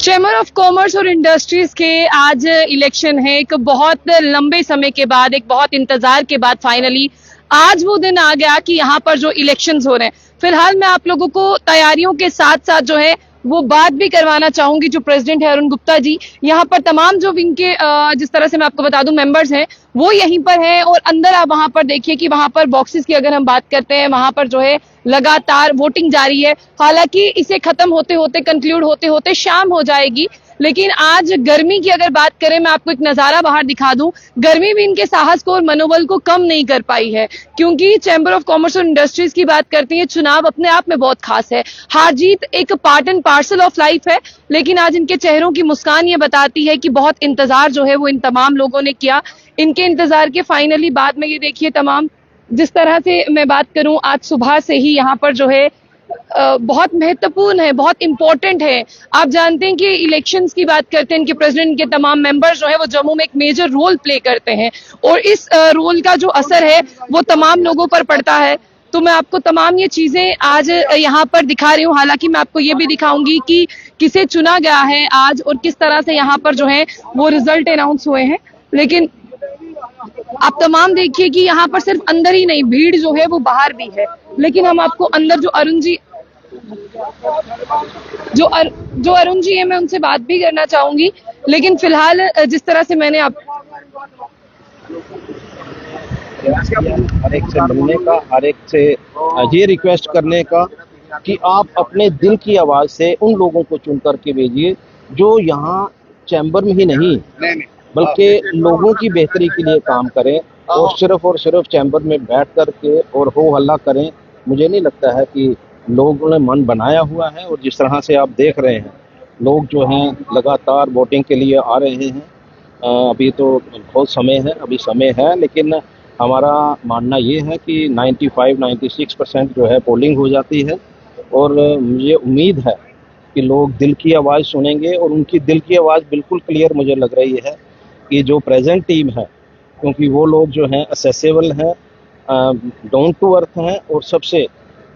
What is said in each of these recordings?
Chamber of commerce और industries के आज इलेक्शन है। एक बहुत लंबे समय के बाद, एक बहुत इंतजार के बाद फाइनली आज वो दिन आ गया कि यहाँ पर जो इलेक्शंस हो रहे हैं। फिलहाल मैं आप लोगों को तैयारियों के साथ साथ जो है वो बात भी करवाना चाहूंगी। जो प्रेसिडेंट है अरुण गुप्ता जी, यहाँ पर तमाम जो विंग के जिस तरह से मैं आपको बता दूं मेंबर्स हैं वो यहीं पर हैं। और अंदर आप वहां पर देखिए कि वहां पर बॉक्सेस की अगर हम बात करते हैं, वहां पर जो है लगातार वोटिंग जारी है। हालांकि इसे खत्म होते होते, कंक्लूड होते होते शाम हो जाएगी। लेकिन आज गर्मी की अगर बात करें, मैं आपको एक नजारा बाहर दिखा दूं, गर्मी भी इनके साहस को और मनोबल को कम नहीं कर पाई है। क्योंकि चैम्बर ऑफ कॉमर्स और इंडस्ट्रीज की बात करती है, चुनाव अपने आप में बहुत खास है। हार जीत एक part and parcel of life है। लेकिन आज इनके चेहरों की मुस्कान ये बताती है कि बहुत इंतजार जो है वो इन तमाम लोगों ने किया। इनके इंतजार के फाइनली बाद में ये देखिए तमाम, जिस तरह से मैं बात करूं, आज सुबह से ही यहाँ पर जो है बहुत महत्वपूर्ण है, बहुत इंपॉर्टेंट है। आप जानते हैं कि इलेक्शंस की बात करते हैं, इनके प्रेसिडेंट के तमाम मेंबर्स जो है वो जम्मू में एक मेजर रोल प्ले करते हैं और इस रोल का जो असर है वो तमाम लोगों पर पड़ता है। तो मैं आपको तमाम ये चीजें आज यहाँ पर दिखा रही हूँ। हालांकि मैं आपको ये भी दिखाऊंगी कि किसे चुना गया है आज और किस तरह से यहाँ पर जो है वो रिजल्ट अनाउंस हुए हैं। लेकिन आप तमाम देखिए कि यहाँ पर सिर्फ अंदर ही नहीं, भीड़ जो है वो बाहर भी है। लेकिन हम आपको अंदर जो अरुण जी है, मैं उनसे बात भी करना चाहूंगी। लेकिन फिलहाल जिस तरह से मैंने हर एक से मिलने का, हर एक से ये रिक्वेस्ट करने का कि आप अपने दिल की आवाज से उन लोगों को चुन करके भेजिए जो यहाँ चैम्बर में ही नहीं बल्कि लोगों की बेहतरी के लिए काम करें और सिर्फ चैम्बर में बैठ करके और हो हल्ला करें। मुझे नहीं लगता है कि लोगों ने मन बनाया हुआ है। और जिस तरह से आप देख रहे हैं, लोग जो हैं लगातार वोटिंग के लिए आ रहे हैं। अभी तो बहुत समय है, अभी समय है, लेकिन हमारा मानना ये है कि 95-96% जो है पोलिंग हो जाती है। और मुझे उम्मीद है कि लोग दिल की आवाज़ सुनेंगे और उनकी दिल की आवाज़ बिल्कुल क्लियर मुझे लग रही है कि जो प्रेजेंट टीम है, क्योंकि वो लोग जो हैं असेसेबल हैं, डाउन टू अर्थ हैं और सबसे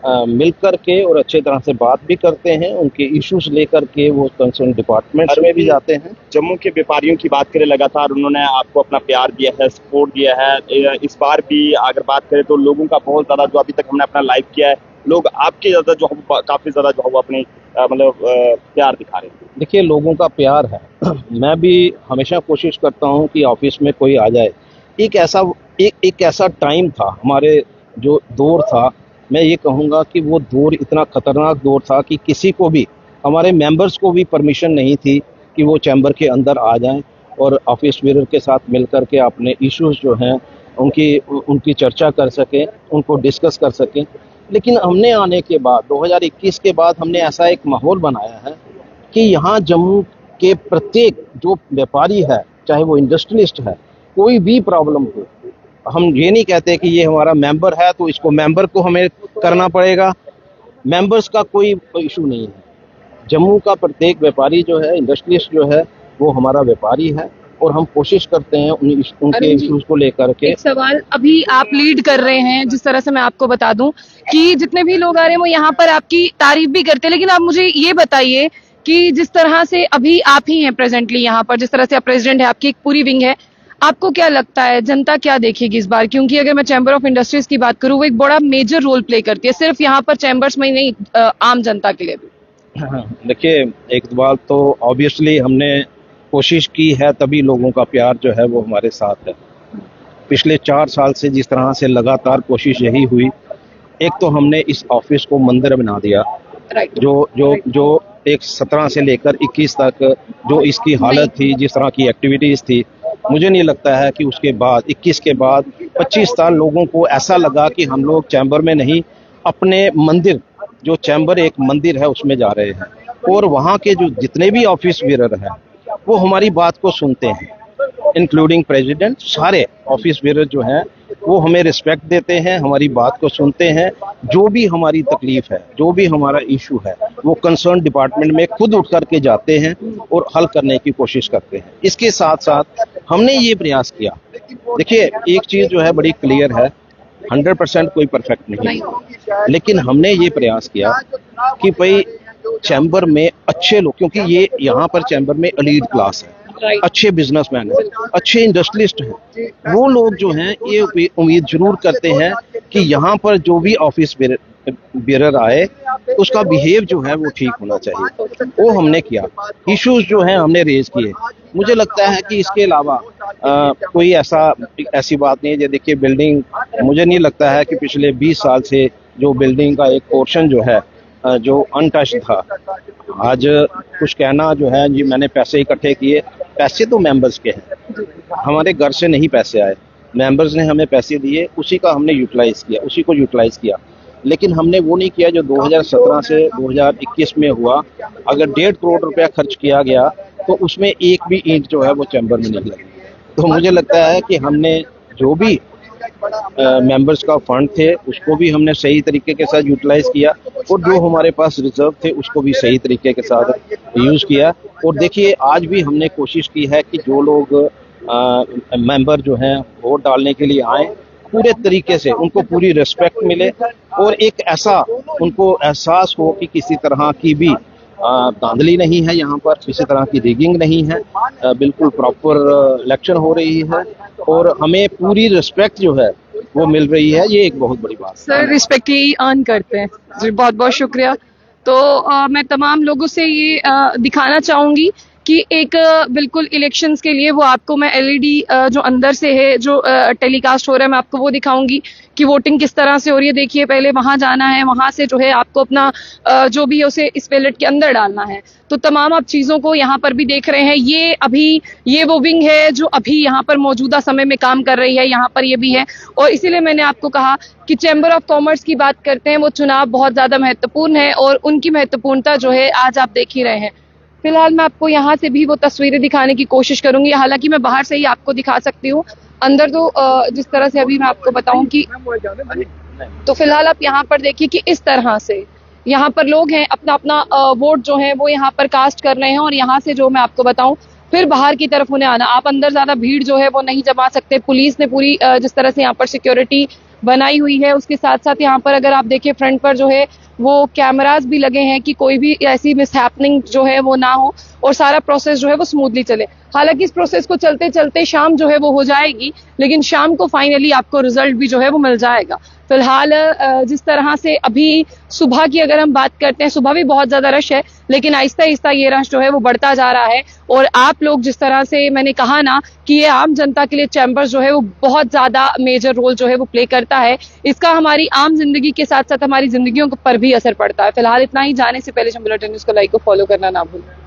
मिल कर के और अच्छे तरह से बात भी करते हैं। उनके इश्यूज लेकर के वो कंसर्न डिपार्टमेंट्स में भी जाते हैं। जम्मू के व्यापारियों की बात करें, लगातार उन्होंने आपको अपना प्यार दिया है, सपोर्ट दिया है। इस बार भी अगर बात करें तो लोगों का बहुत ज़्यादा, जो अभी तक हमने अपना लाइव किया है, लोग आपके ज़्यादा जो है काफ़ी ज़्यादा जो है वो अपने मतलब प्यार दिखा रहे हैं। देखिए, लोगों का प्यार है। मैं भी हमेशा कोशिश करता हूँ कि ऑफिस में कोई आ जाए। एक ऐसा टाइम था, हमारे जो दौर था, मैं ये कहूँगा कि वो दौर इतना खतरनाक दौर था कि किसी को भी, हमारे मेंबर्स को भी परमिशन नहीं थी कि वो चैम्बर के अंदर आ जाएं और ऑफिस बीरर के साथ मिलकर के अपने इश्यूज जो हैं उनकी चर्चा कर सकें, उनको डिस्कस कर सकें। लेकिन हमने आने के बाद 2021 के बाद हमने ऐसा एक माहौल बनाया है कि यहाँ जम्मू के प्रत्येक जो व्यापारी है, चाहे वो इंडस्ट्रियलिस्ट है, कोई भी प्रॉब्लम हो, हम ये नहीं कहते कि ये हमारा मेंबर है तो इसको मेंबर को हमें करना पड़ेगा। मेंबर्स का कोई इशू नहीं है। जम्मू का प्रत्येक व्यापारी जो है, इंडस्ट्रियलिस्ट जो है, वो हमारा व्यापारी है और हम कोशिश करते हैं उनके इश्यूज को लेकर के। एक सवाल, अभी आप लीड कर रहे हैं, जिस तरह से मैं आपको बता दूं कि जितने भी लोग आ रहे हैं वो यहाँ पर आपकी तारीफ भी करते हैं। लेकिन आप मुझे ये बताइए कि जिस तरह से अभी आप ही हैं प्रेजेंटली यहाँ पर, जिस तरह से आप प्रेसिडेंट है, आपकी एक पूरी विंग है, आपको क्या लगता है जनता क्या देखेगी इस बार? क्योंकि अगर मैं चैम्बर ऑफ इंडस्ट्रीज की बात करूं, वो एक बड़ा मेजर रोल प्ले करती है, सिर्फ यहाँ पर चैम्बर्स में ही नहीं, आम जनता के लिए भी। देखिए, एक बात तो ऑब्वियसली हमने कोशिश की है, तभी लोगों का प्यार जो है वो हमारे साथ है। पिछले 4 साल से जिस तरह से लगातार कोशिश यही हुई, एक तो हमने इस ऑफिस को मंदिर बना दिया। जो एक 17 से लेकर 21 तक जो इसकी हालत थी, जिस तरह की एक्टिविटीज थी, मुझे नहीं लगता है कि उसके बाद 21 के बाद 25 साल लोगों को ऐसा लगा कि हम लोग चैम्बर में नहीं, अपने मंदिर, जो चैम्बर एक मंदिर है, उसमें जा रहे हैं। और वहाँ के जो जितने भी ऑफिस बीरर हैं वो हमारी बात को सुनते हैं, इंक्लूडिंग प्रेसिडेंट। सारे ऑफिस बीरर जो हैं वो हमें रिस्पेक्ट देते हैं, हमारी बात को सुनते हैं। जो भी हमारी तकलीफ है, जो भी हमारा इशू है, वो कंसर्न डिपार्टमेंट में खुद उठ करके जाते हैं और हल करने की कोशिश करते हैं। इसके साथ साथ हमने ये प्रयास किया, देखिए एक चीज़ जो है बड़ी क्लियर है, 100% कोई परफेक्ट नहीं, लेकिन हमने ये प्रयास किया कि भाई चैम्बर में अच्छे लोग, क्योंकि ये यहाँ पर चैम्बर में एलीट क्लास है, राइट। अच्छे बिजनेसमैन हैं, अच्छे इंडस्ट्रियलिस्ट हैं, वो लोग जो हैं ये उम्मीद जरूर करते हैं कि यहाँ पर जो भी ऑफिस बेरर आए उसका बिहेव जो है वो ठीक होना चाहिए। वो हमने किया, इश्यूज जो हैं हमने रेज किए। मुझे लगता है कि इसके अलावा कोई ऐसी बात नहीं है। देखिए बिल्डिंग, मुझे नहीं लगता है कि पिछले 20 साल से जो बिल्डिंग का एक पोर्शन जो है जो अनटच था, आज कुछ कहना जो है जी मैंने पैसे इकट्ठे किए, पैसे तो मेंबर्स के हैं, हमारे घर से नहीं पैसे आए, मेंबर्स ने हमें पैसे दिए, उसी का हमने यूटिलाइज किया, उसी को यूटिलाइज किया। लेकिन हमने वो नहीं किया जो 2017 से 2021 में हुआ। अगर 1.5 करोड़ रुपया खर्च किया गया तो उसमें एक भी ईंट जो है वो चैम्बर में नहीं लगी। तो मुझे लगता है कि हमने जो भी मेंबर्स का फंड थे उसको भी हमने सही तरीके के साथ यूटिलाइज किया, और जो हमारे पास रिजर्व थे उसको भी सही तरीके के साथ यूज किया। और देखिए आज भी हमने कोशिश की है कि जो लोग मेंबर जो हैं वोट डालने के लिए आए, पूरे तरीके से उनको पूरी रिस्पेक्ट मिले और एक ऐसा उनको एहसास हो कि किसी तरह की भी धांधली नहीं है, यहाँ पर किसी तरह की रिगिंग नहीं है, बिल्कुल प्रॉपर इलेक्शन हो रही है और हमें पूरी रिस्पेक्ट जो है वो मिल रही है। ये एक बहुत बड़ी बात है। सर रिस्पेक्ट यही अर्न करते हैं जी, बहुत बहुत शुक्रिया। तो मैं तमाम लोगों से ये दिखाना चाहूंगी कि एक बिल्कुल इलेक्शंस के लिए वो आपको मैं एलईडी जो अंदर से है जो टेलीकास्ट हो रहा है मैं आपको वो दिखाऊंगी कि वोटिंग किस तरह से हो रही है। देखिए पहले वहां जाना है, वहां से जो है आपको अपना जो भी है उसे इस बैलेट के अंदर डालना है। तो तमाम आप चीजों को यहाँ पर भी देख रहे हैं। ये वो विंग है जो अभी यहाँ पर मौजूदा समय में काम कर रही है, यहाँ पर ये भी है। और इसीलिए मैंने आपको कहा कि चैम्बर ऑफ कॉमर्स की बात करते हैं, वो चुनाव बहुत ज्यादा महत्वपूर्ण है और उनकी महत्वपूर्णता जो है आज आप देख ही रहे हैं। फिलहाल मैं आपको यहाँ से भी वो तस्वीरें दिखाने की कोशिश करूंगी, हालांकि मैं बाहर से ही आपको दिखा सकती हूँ, अंदर तो जिस तरह से अभी मैं आपको बताऊं कि तो फिलहाल आप यहाँ पर देखिए कि इस तरह से यहाँ पर लोग हैं अपना अपना वोट जो है वो यहाँ पर कास्ट कर रहे हैं। और यहाँ से जो मैं आपको बताऊं फिर बाहर की तरफ उन्हें आना, आप अंदर ज्यादा भीड़ जो है वो नहीं जमा सकते। पुलिस ने पूरी जिस तरह से यहाँ पर सिक्योरिटी बनाई हुई है, उसके साथ साथ यहाँ पर अगर आप देखिए फ्रंट पर जो है वो कैमरास भी लगे हैं कि कोई भी ऐसी मिसहैपनिंग जो है वो ना हो और सारा प्रोसेस जो है वो स्मूथली चले। हालांकि इस प्रोसेस को चलते चलते शाम जो है वो हो जाएगी, लेकिन शाम को फाइनली आपको रिजल्ट भी जो है वो मिल जाएगा। फिलहाल जिस तरह से अभी सुबह की अगर हम बात करते हैं, सुबह भी बहुत ज्यादा रश है, लेकिन आहिस्ता आहिस्ता ये रश जो है वो बढ़ता जा रहा है। और आप लोग जिस तरह से मैंने कहा ना कि ये आम जनता के लिए चैम्बर्स जो है वो बहुत ज्यादा मेजर रोल जो है वो प्ले करता है, इसका हमारी आम जिंदगी के साथ साथ हमारी जिंदगियों पर भी असर पड़ता है। फिलहाल इतना ही, जाने से पहले बुलेटिन न्यूज़ को लाइक को फॉलो करना ना भूलें।